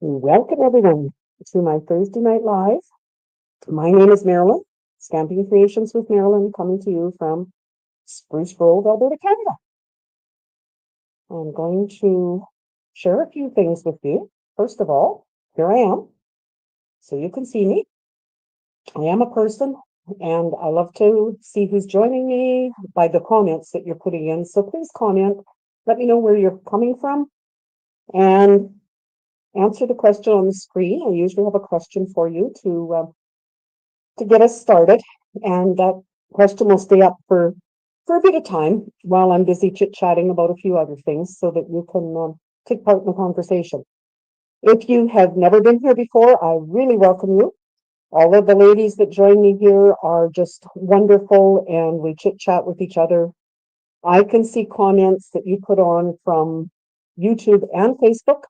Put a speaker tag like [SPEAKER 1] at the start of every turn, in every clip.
[SPEAKER 1] Welcome everyone to my Thursday night live. My name is Marilyn, Stamping Creations with Marilyn, coming to you from Spruce Grove, Alberta, Canada. I'm going to share a few things with you. First of all, here I am, so you can see me. I am a person, and I love to see who's joining me by the comments that you're putting in. So please comment, let me know where you're coming from, and answer the question on the screen. I usually have a question for you to get us started, and that question will stay up for a bit of time while I'm busy chit-chatting about a few other things so that you can take part in the conversation. If you have never been here before, I really welcome you. All of the ladies that join me here are just wonderful, and we chit-chat with each other. I can see comments that you put on from YouTube and Facebook.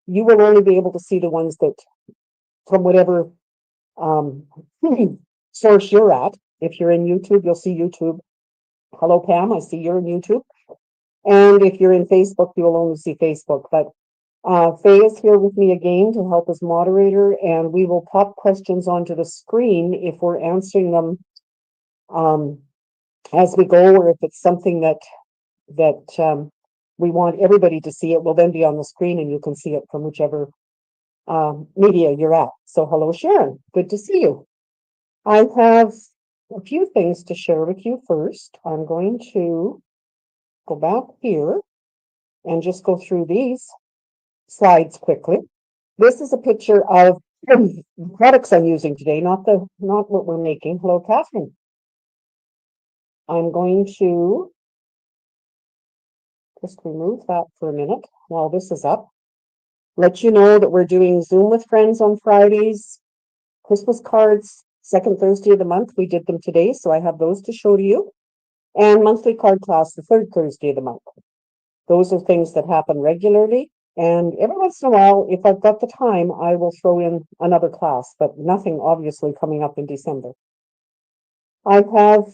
[SPEAKER 1] You will only be able to see the ones that from whatever source you're at. If you're in YouTube, you'll see YouTube. Hello, Pam, I see you're in YouTube. And if you're in Facebook, you'll only see Facebook. But Faye is here with me again to help as moderator, and we will pop questions onto the screen if we're answering them as we go, or if it's something that we want everybody to see. It will then be on the screen, and you can see it from whichever media you're at. So hello, Sharon. Good to see you. I have a few things to share with you first. I'm going to go back here and just go through these slides quickly. This is a picture of the products I'm using today, not what we're making. Hello, Catherine. I'm going to just remove that for a minute while this is up. Let you know that we're doing Zoom with Friends on Fridays, Christmas cards, second Thursday of the month. We did them today, so I have those to show to you. And monthly card class, the third Thursday of the month. Those are things that happen regularly. And every once in a while, if I've got the time, I will throw in another class, but nothing obviously coming up in December. I have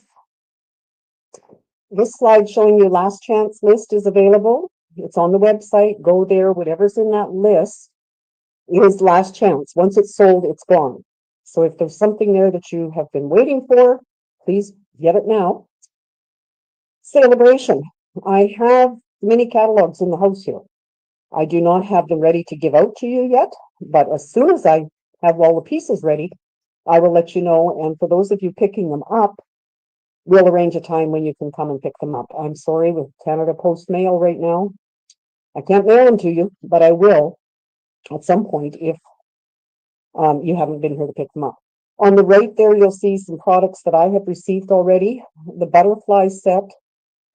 [SPEAKER 1] this slide showing you last chance list is available. It's on the website. Go there. Whatever's in that list is last chance. Once it's sold, it's gone. So if there's something there that you have been waiting for, please get it now. Celebration. I have many catalogs in the house here. I do not have them ready to give out to you yet, but as soon as I have all the pieces ready, I will let you know. And for those of you picking them up, we'll arrange a time when you can come and pick them up. I'm sorry, with Canada Post Mail right now, I can't mail them to you, but I will at some point if you haven't been here to pick them up. On the right there, you'll see some products that I have received already. The butterfly set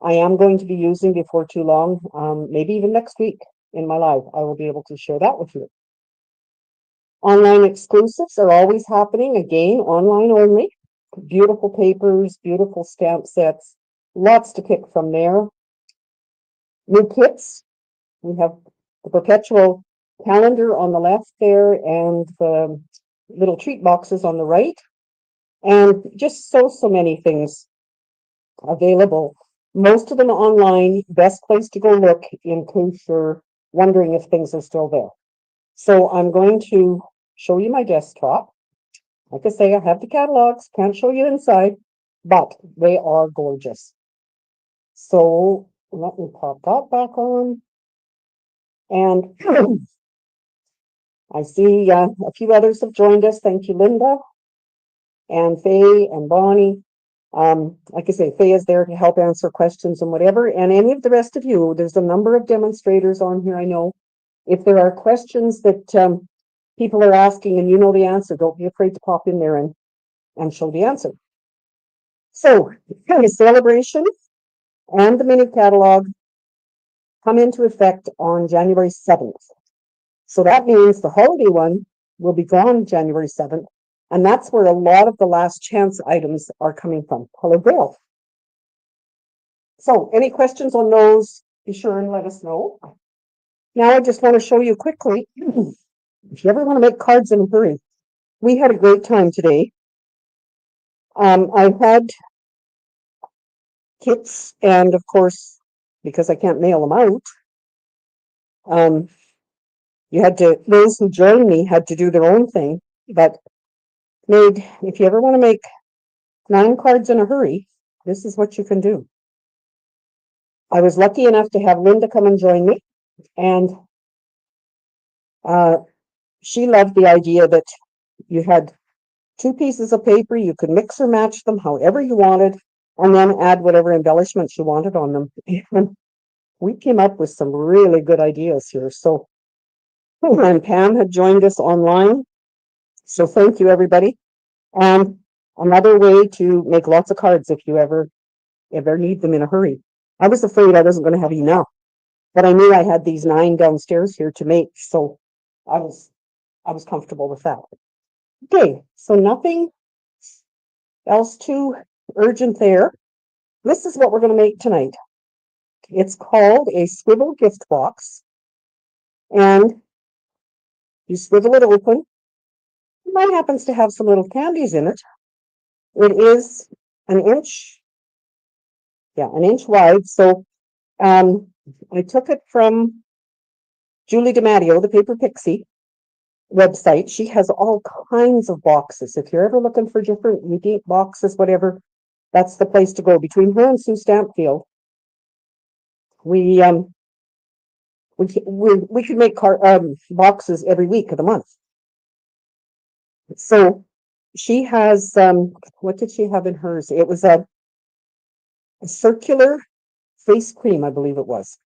[SPEAKER 1] I am going to be using before too long, maybe even next week in my live. I will be able to share that with you. Online exclusives are always happening, again, online only. Beautiful papers, beautiful stamp sets, lots to pick from there. New kits. We have the perpetual calendar on the left there and the little treat boxes on the right. And just so many things available. Most of them online. Best place to go look in case you're wondering if things are still there. So I'm going to show you my desktop. Like I say, I have the catalogs, can't show you inside, but they are gorgeous. So let me pop that back on. And I see a few others have joined us. Thank you, Linda and Faye and Bonnie. Like I say, Faye is there to help answer questions and whatever. And any of the rest of you, there's a number of demonstrators on here, I know. If there are questions that people are asking and you know the answer, don't be afraid to pop in there and show the answer. So the celebration and the mini catalog come into effect on January 7th. So that means the holiday one will be gone January 7th. And that's where a lot of the last chance items are coming from. Hello, Bill. So any questions on those, be sure and let us know. Now I just want to show you quickly, if you ever want to make cards in a hurry, we had a great time today. I had kits, and of course, because I can't mail them out, You had to, those who joined me had to do their own thing, but if you ever want to make 9 cards in a hurry, this is what you can do. I was lucky enough to have Linda come and join me, and she loved the idea that you had 2 pieces of paper, you could mix or match them however you wanted, and then add whatever embellishments you wanted on them. And we came up with some really good ideas here. So, and Pam had joined us online. So thank you, everybody. And another way to make lots of cards if you ever need them in a hurry. I was afraid I wasn't going to have enough, but I knew I had these 9 downstairs here to make, so I was comfortable with that. Okay, so nothing else too urgent there. This is what we're going to make tonight. It's called a swivel gift box, and you swivel it open. Mine happens to have some little candies in it. It is an inch wide. So I took it from Julie DiMatteo, the Paper Pixie website. She has all kinds of boxes. If you're ever looking for different unique boxes, whatever, that's the place to go. Between her and Sue Stampfield, we could make boxes every week of the month. So she has what did she have in hers? It was a circular face cream, I believe it was.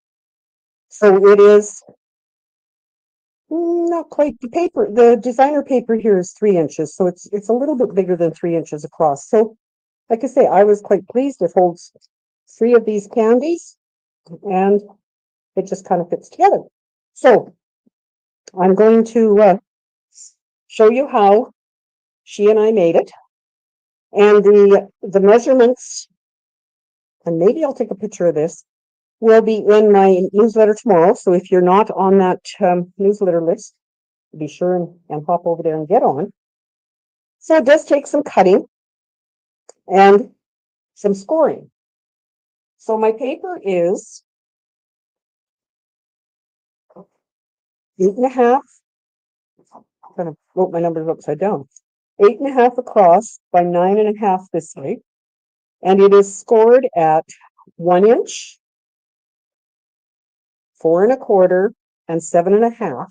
[SPEAKER 1] So it is not quite the paper. The designer paper here is 3 inches, so it's a little bit bigger than 3 inches across. So, like I say, I was quite pleased. It holds 3 of these candies, and it just kind of fits together. So I'm going to show you how she and I made it, and the measurements, and maybe I'll take a picture of this, will be in my newsletter tomorrow. So if you're not on that newsletter list, be sure and hop over there and get on. So it does take some cutting and some scoring. So my paper is 8.5. I'm going to wrote my numbers upside down. 8.5 across by 9.5 this way. And it is scored at 1 inch, 4 1/4, and 7.5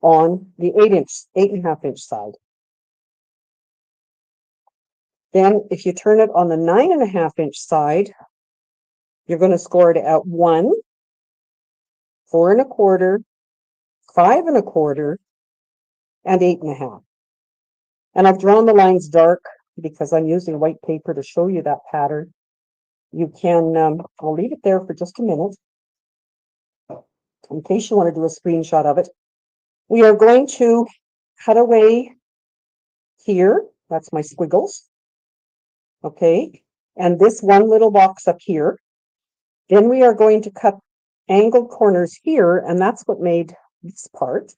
[SPEAKER 1] on the 8.5 inch side. Then if you turn it on the 9.5 inch side, you're going to score it at 1, 4 1/4, 5 1/4, and 8.5. And I've drawn the lines dark because I'm using white paper to show you that pattern. You can, I'll leave it there for just a minute in case you want to do a screenshot of it. We are going to cut away here. That's my squiggles. Okay. And this one little box up here. Then we are going to cut angled corners here, and that's what made this part.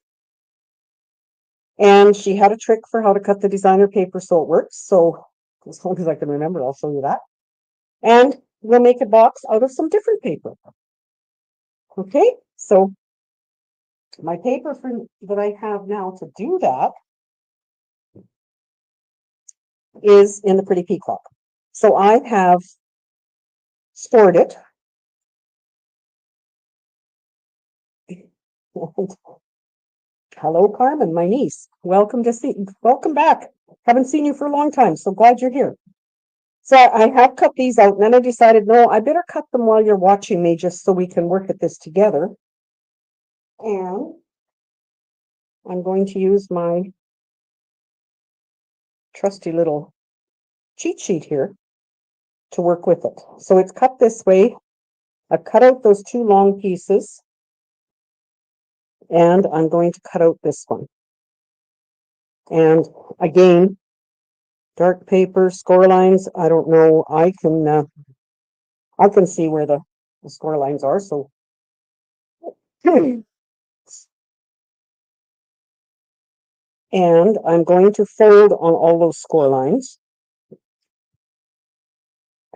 [SPEAKER 1] And she had a trick for how to cut the designer paper so it works. So as long as I can remember, I'll show you that. And we'll make a box out of some different paper. Okay, so my paper that I have now to do that is in the Pretty Peacock. So I have scored it. Hello, Carmen, my niece. Welcome back. Haven't seen you for a long time, so glad you're here. So I have cut these out, and then I decided, no, I better cut them while you're watching me, just so we can work at this together. And I'm going to use my trusty little cheat sheet here to work with it. So it's cut this way. I've cut out those 2 long pieces, and I'm going to cut out this one. And again, dark paper, score lines, I don't know. I can see where the score lines are, so and I'm going to fold on all those score lines,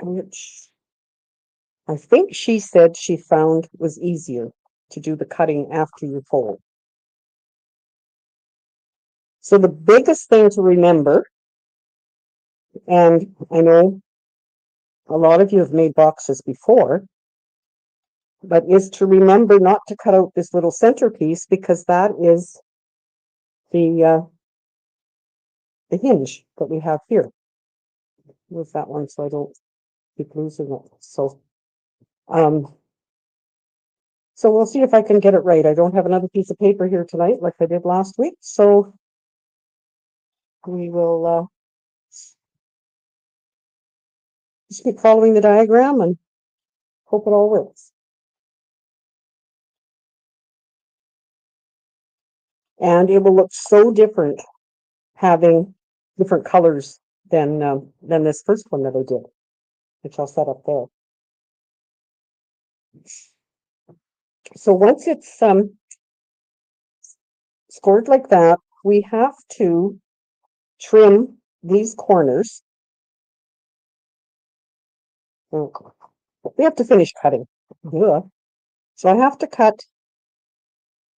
[SPEAKER 1] which I think she said she found was easier to do the cutting after you fold. So the biggest thing to remember, and I know a lot of you have made boxes before, but is to remember not to cut out this little centerpiece, because that is the hinge that we have here. Move that one so I don't keep losing it. So we'll see if I can get it right. I don't have another piece of paper here tonight like I did last week, so we will just keep following the diagram and hope it all works. And it will look so different having different colors than this first one that I did, which I'll set up there. So once it's scored like that, we have to trim these corners. We have to finish cutting. Yeah. So I have to cut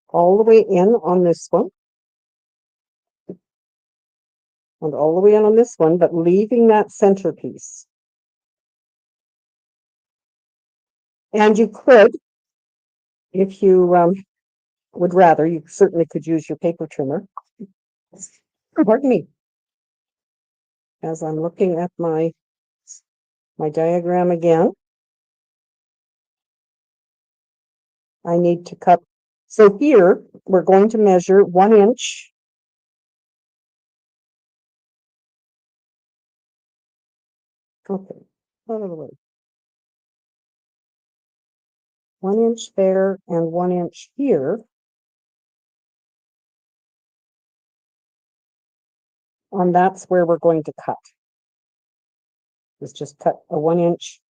[SPEAKER 1] all the way in on this one and all the way in on this one, but leaving that centerpiece. And you could, if you would rather, you certainly could use your paper trimmer. Pardon me. As I'm looking at my diagram again, I need to cut. So here we're going to measure 1 inch. Okay, out of the way. 1 inch there and 1 inch here. And that's where we're going to cut. Let's just cut a 1 inch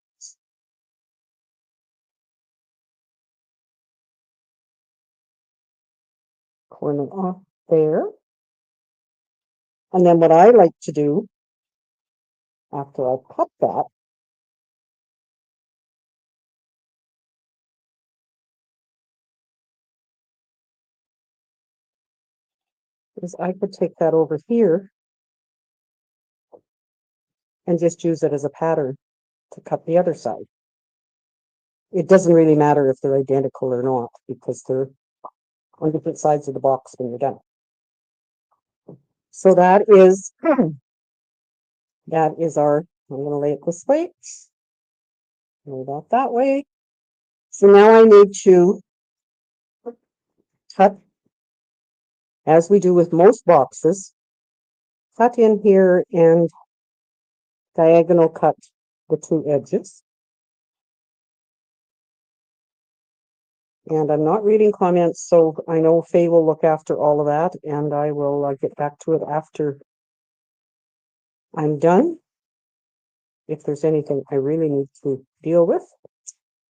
[SPEAKER 1] corner off there. And then what I like to do after I cut that is I could take that over here and just use it as a pattern to cut the other side. It doesn't really matter if they're identical or not, because they're on different sides of the box when you're done. So that is our, I'm going to lay it this way, lay that way. So now I need to cut, as we do with most boxes, cut in here and diagonal cut the 2 edges. And I'm not reading comments, so I know Faye will look after all of that, and I will get back to it after I'm done, if there's anything I really need to deal with.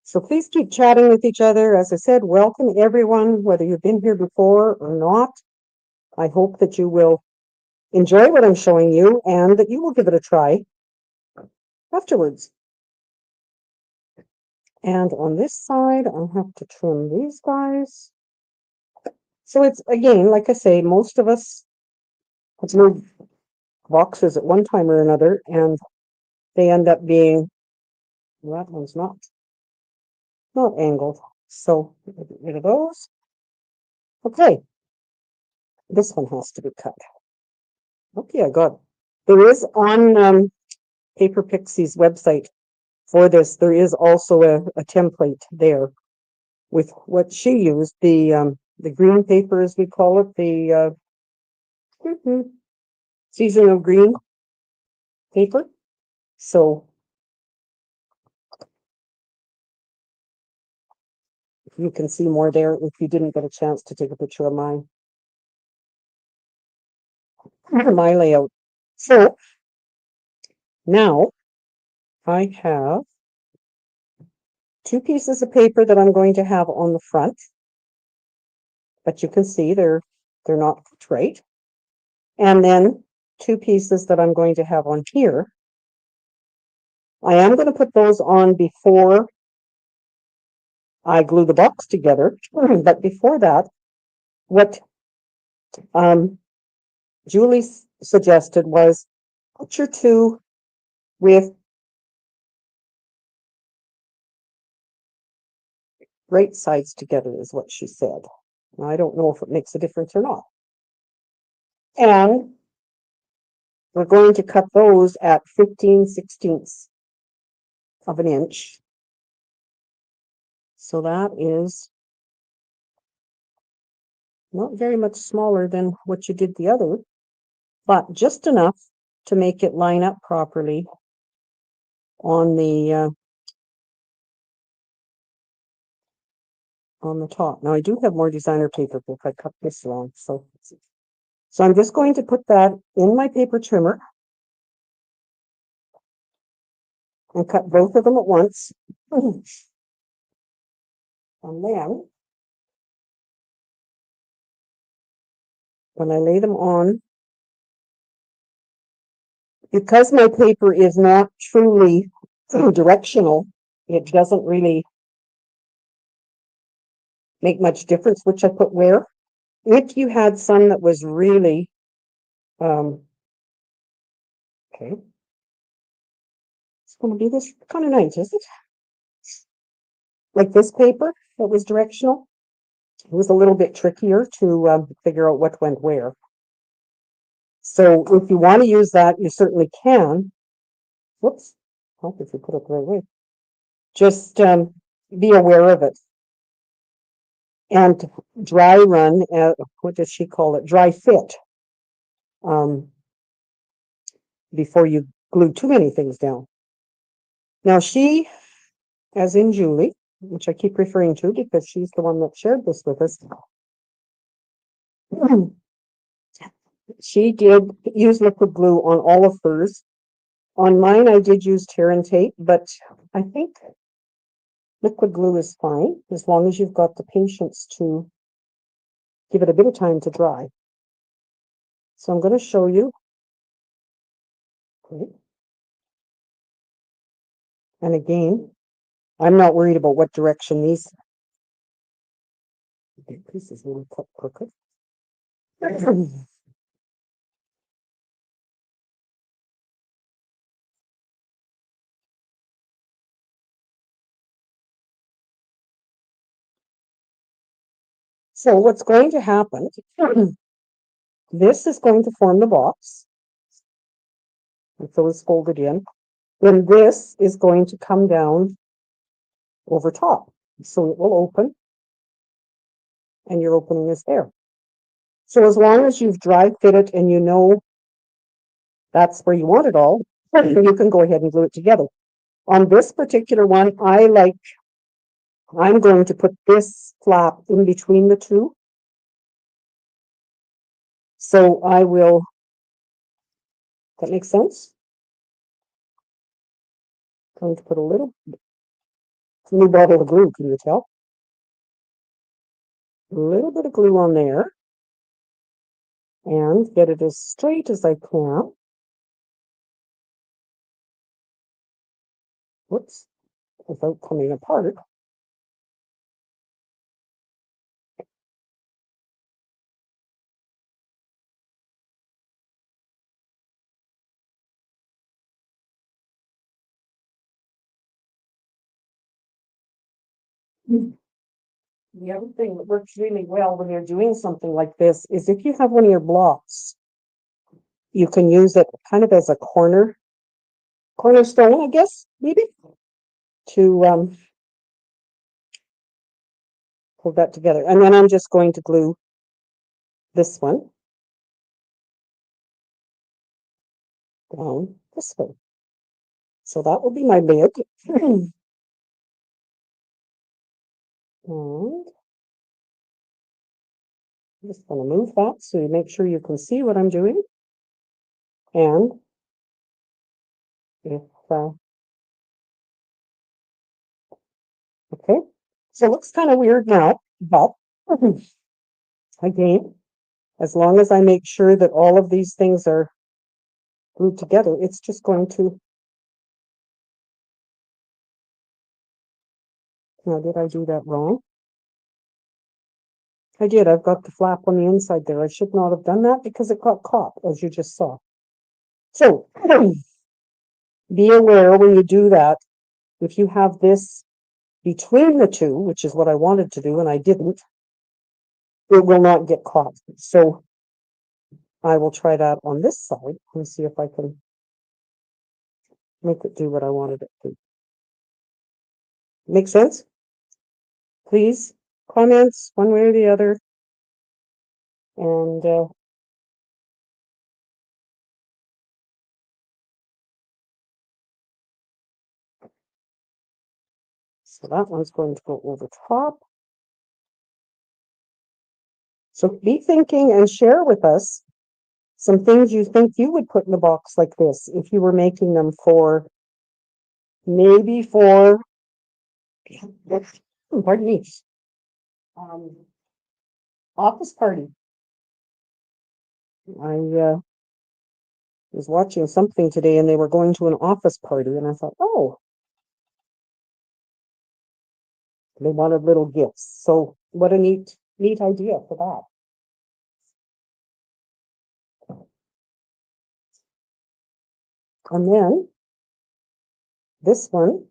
[SPEAKER 1] So please keep chatting with each other. As I said, welcome everyone, whether you've been here before or not. I hope that you will enjoy what I'm showing you and that you will give it a try afterwards. And on this side, I'll have to trim these guys. So it's, again, like I say, most of us have moved boxes at one time or another, and they end up being, well, that one's not angled. So get rid of those. Okay. This one has to be cut. Okay, I got it. There is on Paper Pixie's website for this, there is also a template there with what she used, the green paper, as we call it, the seasonal green paper. So you can see more there if you didn't get a chance to take a picture of my layout. So now I have 2 pieces of paper that I'm going to have on the front, but you can see they're not right. And then 2 pieces that I'm going to have on here. I am going to put those on before I glue the box together, but before that, what Julie suggested was put your two with right sides together, is what she said. Now, I don't know if it makes a difference or not. And we're going to cut those at 15/16 of an inch. So that is not very much smaller than what you did the other, but just enough to make it line up properly on the top. Now I do have more designer paper if I cut this long, so I'm just going to put that in my paper trimmer and cut both of them at once. And then when I lay them on, because my paper is not truly directional, it doesn't really make much difference which I put where. If you had some that was really, okay, it's going to be this kind of nice, is it? Like this paper that was directional, it was a little bit trickier to figure out what went where. So if you want to use that, you certainly can. Whoops, hope if you put it the right way. Just be aware of it. And dry run, what does she call it? Dry fit. Before you glue too many things down. Now she, as in Julie, which I keep referring to because she's the one that shared this with us, she did use liquid glue on all of hers. On mine, I did use tear and tape, but I think liquid glue is fine as long as you've got the patience to give it a bit of time to dry. So I'm going to show you. Okay. And again, I'm not worried about what direction these pieces will cut crooked. So what's going to happen, this is going to form the box. And so it's folded in. Then this is going to come down over top. So it will open. And your opening is there. So as long as you've dry fit it and you know that's where you want it all, you can go ahead and glue it together. On this particular one, I'm going to put this flap in between the two. So I will, that makes sense? I'm going to put a little new bottle of glue, can you tell? A little bit of glue on there and get it as straight as I can. Whoops, without coming apart. The other thing that works really well when you're doing something like this is if you have one of your blocks, you can use it kind of as a cornerstone, I guess, maybe, to hold that together. And then I'm just going to glue this one down this way. So that will be my lid. And I'm just going to move that so you make sure you can see what I'm doing. And if okay, so it looks kind of weird now, but again, as long as I make sure that all of these things are glued together, it's just going to. Now, did I do that wrong? I did. I've got the flap on the inside there. I should not have done that because it got caught, as you just saw. So be aware when you do that, if you have this between the two, which is what I wanted to do and I didn't, it will not get caught. So I will try that on this side and see if I can make it do what I wanted it to. Make sense? Please, comments one way or the other. And so that one's going to go over top. So be thinking and share with us some things you think you would put in a box like this if you were making them for maybe for pardon me, um, office party. I was watching something today and they were going to an office party and I thought, oh, they wanted little gifts. So what a neat idea for that. And then this one,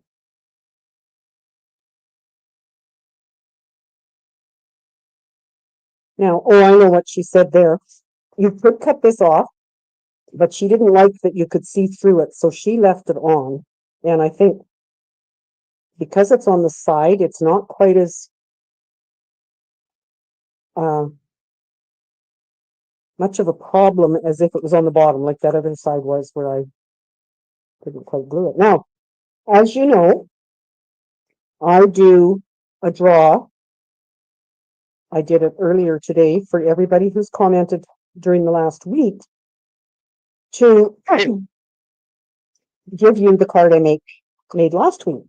[SPEAKER 1] now, oh, I know what she said there. You could cut this off, but she didn't like that you could see through it, so she left it on. And I think because it's on the side, it's not quite as much of a problem as if it was on the bottom, like that other side was where I didn't quite glue it. Now, as you know, I do a draw. I did it earlier today for everybody who's commented during the last week to give you the card I made last week.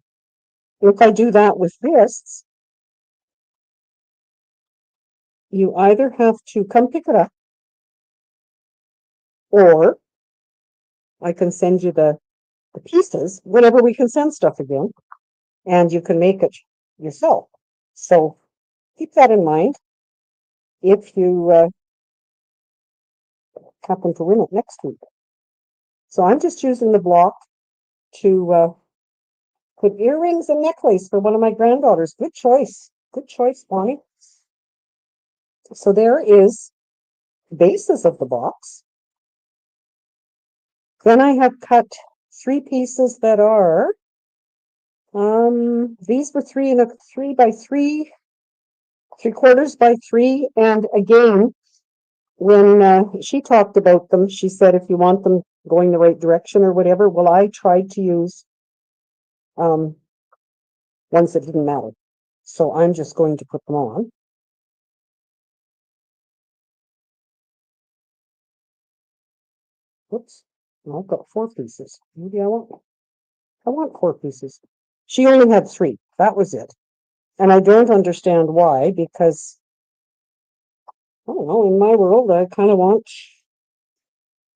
[SPEAKER 1] If I do that with this, you either have to come pick it up or I can send you the pieces whenever we can send stuff again, and you can make it yourself. So keep that in mind if you happen to win it next week. So I'm just using the block to put earrings and necklace for one of my granddaughters. Good choice. Good choice, Bonnie. So there is bases of the box. Then I have cut 3 pieces that are these were 3 and a 3 by 3, 3/4 by 3, and again, when she talked about them, she said if you want them going the right direction or whatever, well, I tried to use ones that didn't matter. So I'm just going to put them on. Oops, I've got 4 pieces. Maybe I want 4 pieces. She only had 3. That was it. And I don't understand why, because I don't know, in my world, I kind of want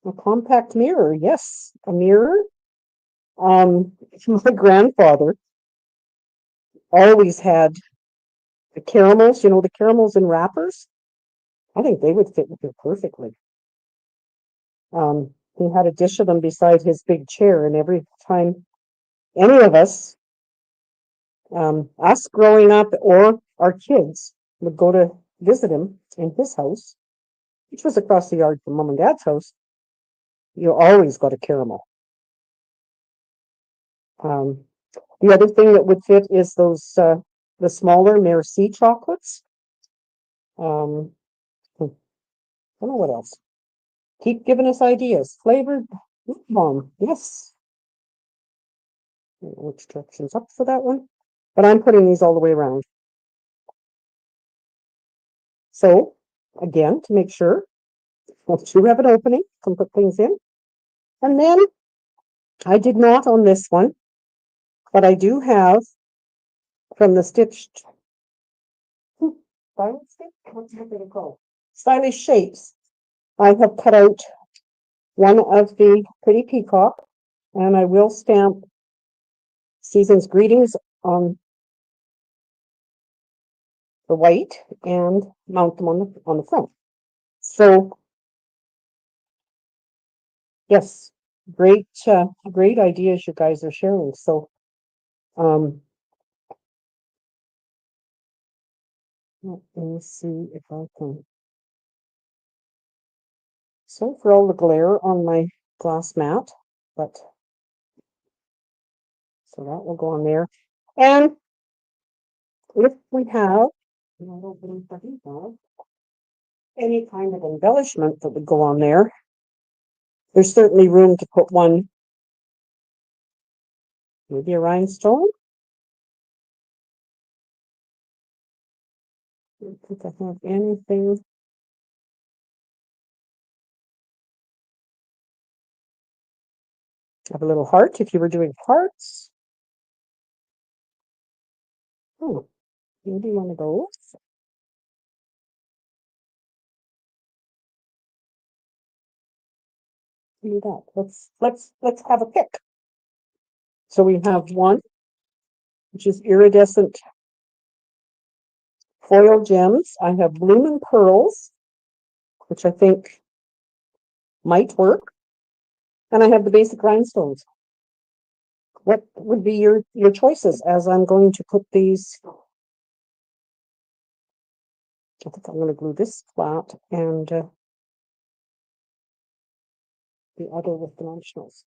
[SPEAKER 1] a compact mirror. Yes, a mirror. My grandfather always had the caramels, the caramels in wrappers. I think they would fit with here perfectly. He had a dish of them beside his big chair, and every time any of us, us growing up or our kids, would go to visit him in his house, which was across the yard from Mom and Dad's house, you always got a caramel. The other thing that would fit is those the smaller Merci chocolates. I don't know what else. Keep giving us ideas. Flavored lip balm. Yes. I don't know which direction's up for that one, but I'm putting these all the way around. So again, to make sure, once you have an opening, can put things in. And then I did not on this one, but I do have from the stitched Stylish Shapes. I have cut out one of the pretty peacock, and I will stamp Season's Greetings on the white and mount them on the front. So yes, great great ideas you guys are sharing. So let me see if I can. So for all the glare on my glass mat, but so that will go on there. And if we have, I don't believe that we have any kind of embellishment that would go on there, there's certainly room to put one, maybe a rhinestone. I don't think I have anything. I have a little heart if you were doing hearts. Oh, maybe one of those. Do that. Let's have a pick. So we have one, which is iridescent foil gems. I have bloom and pearls, which I think might work. And I have the basic rhinestones. What would be your choices as I'm going to put these? I think I'm going to glue this flat and the other with dimensionals.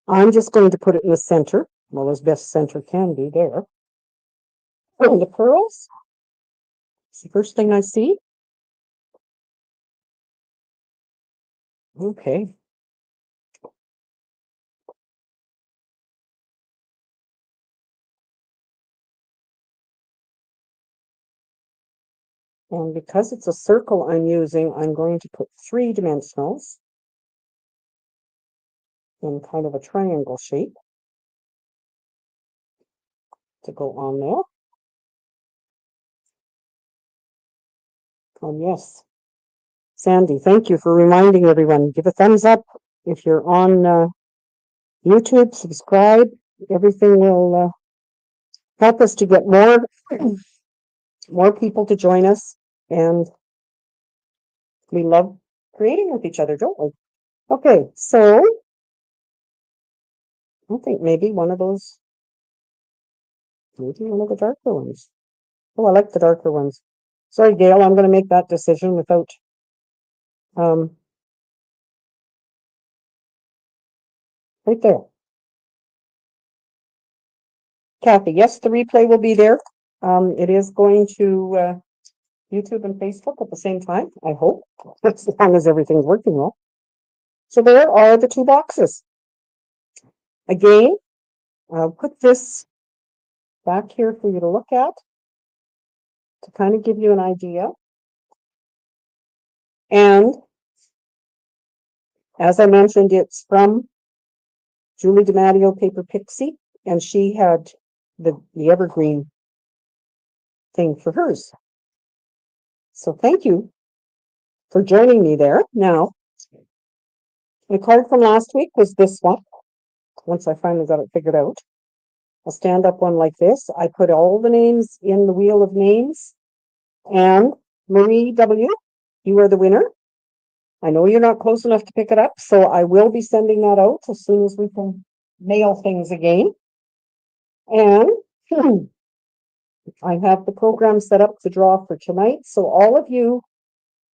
[SPEAKER 1] I'm just going to put it in the center, well, as best center can be there. And the pearls, it's the first thing I see. Okay. And because it's a circle I'm using, I'm going to put 3 dimensionals in kind of a triangle shape to go on there. Oh, yes. Sandy, thank you for reminding everyone. Give a thumbs up if you're on YouTube, subscribe. Everything will help us to get more people to join us. And we love creating with each other, don't we? Okay, so I think maybe one of those, maybe one of the darker ones. Oh, I like the darker ones. Sorry, Gail, I'm going to make that decision without right there. Kathy, yes, the replay will be there. It is going to YouTube and Facebook at the same time, I hope, as long as everything's working well. So there are the 2 boxes. Again, I'll put this back here for you to look at to kind of give you an idea. And as I mentioned, it's from Julie DiMatteo Paper Pixie, and she had the evergreen thing for hers. So thank you for joining me there. Now, the card from last week was this one. Once I finally got it figured out, a stand-up one like this. I put all the names in the wheel of names, and Marie W., you are the winner. I know you're not close enough to pick it up, so I will be sending that out as soon as we can mail things again. And I have the program set up to draw for tonight. So all of you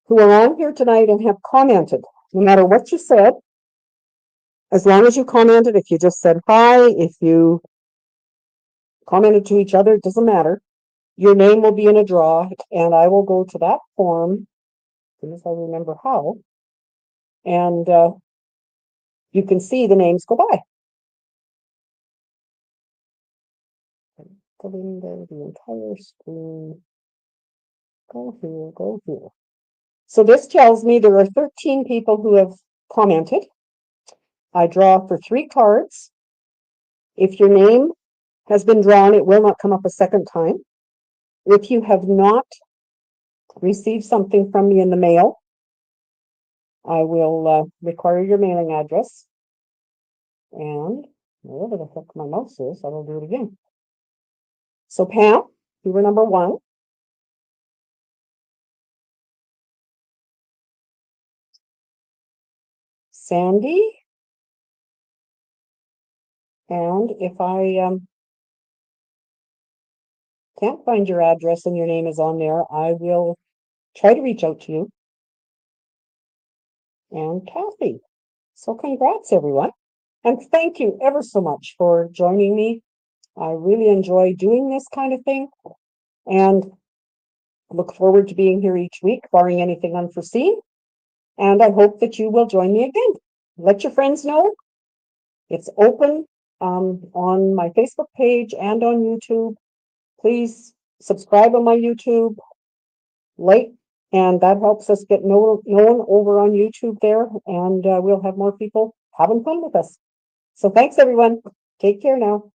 [SPEAKER 1] who are on here tonight and have commented, no matter what you said, as long as you commented, if you just said hi, if you commented to each other, it doesn't matter. Your name will be in a draw, and I will go to that form, as soon as I remember how, and you can see the names go by. Go in there, the entire screen. Go here, go here. So this tells me there are 13 people who have commented. I draw for 3 cards. If your name has been drawn, it will not come up a second time. If you have not received something from me in the mail, I will require your mailing address. And wherever the heck my mouse is, I will do it again. So Pam, you were number 1. Sandy. And if I can't find your address and your name is on there, I will try to reach out to you. And Kathy. So congrats, everyone. And thank you ever so much for joining me. I really enjoy doing this kind of thing and look forward to being here each week, barring anything unforeseen. And I hope that you will join me again. Let your friends know. It's open on my Facebook page and on YouTube. Please subscribe on my YouTube, like, and that helps us get known over on YouTube there, and we'll have more people having fun with us. So thanks, everyone. Take care now.